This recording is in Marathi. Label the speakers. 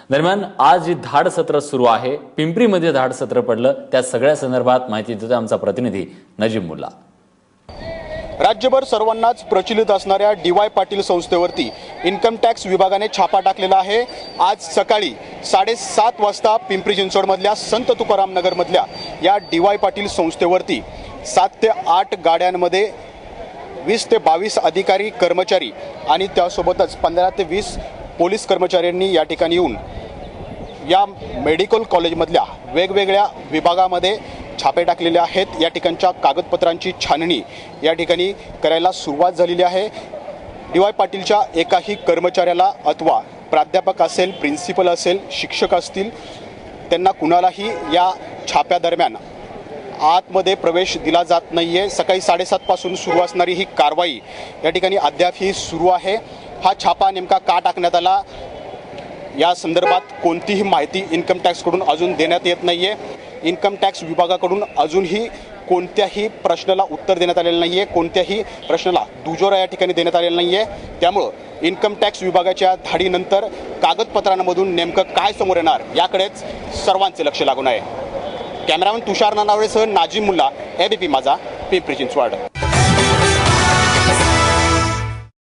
Speaker 1: दरम्यान आज जी धाड सत्र सुरू आहे, पिंपरीमध्ये धाड सत्र पडलं, त्या सगळ्या संदर्भात माहिती देतोय आमचा प्रतिनिधी नजीम मुल्ला।
Speaker 2: राज्यभर सर्वांनाच प्रचलित असणाऱ्या डी.वाय. पाटील संस्थेवरती इन्कम टॅक्स विभागाने छापा टाकलेला आहे। आज सकाळी 7:30 वाजता पिंपरी चिंचवडमधल्या संत तुकाराम नगरमधल्या या डी.वाय. पाटील संस्थेवरती 7 ते 8 गाड्यांमध्ये 20 ते 22 अधिकारी कर्मचारी आणि त्यासोबतच 15 ते 20 पोलीस कर्मचाऱ्यांनी या ठिकाणी येऊन या मेडिकल कॉलेजमधल्या वेगवेगळ्या विभागामध्ये छापे टाकलेले आहेत। या ठिकाणच्या कागदपत्रांची छाननी या ठिकाणी करायला सुरुवात झालेली आहे। डी.वाय. पाटीलच्या एकाही कर्मचाऱ्याला अथवा प्राध्यापक असेल, प्रिन्सिपल असेल, शिक्षक असतील, त्यांना कुणालाही या छाप्यादरम्यान आतमध्ये प्रवेश दिला जात नाही आहे। सकाळी 7:30 पासून सुरू असणारी ही कारवाई या ठिकाणी अद्यापही सुरू आहे। हा छापा नेमका का टाकण्यात आला या संदर्भात कोणतीही माहिती इन्कम टॅक्सकडून अजून देण्यात येत नाही आहे। इन्कम टॅक्स विभागाकडून अजूनही कोणत्याही प्रश्नाला उत्तर देण्यात आलेलं नाही आहे, कोणत्याही प्रश्नाला दुजोरा या ठिकाणी देण्यात आलेला नाही आहे। त्यामुळं इन्कम टॅक्स विभागाच्या धाडीनंतर कागदपत्रांमधून नेमकं काय समोर येणार याकडेच सर्वांचे लक्ष लागून आहे। कॅमेरामन तुषार नानावळेसह नाजिम मुल्ला, एबीपी माझा, पिंपरी चिंचवड।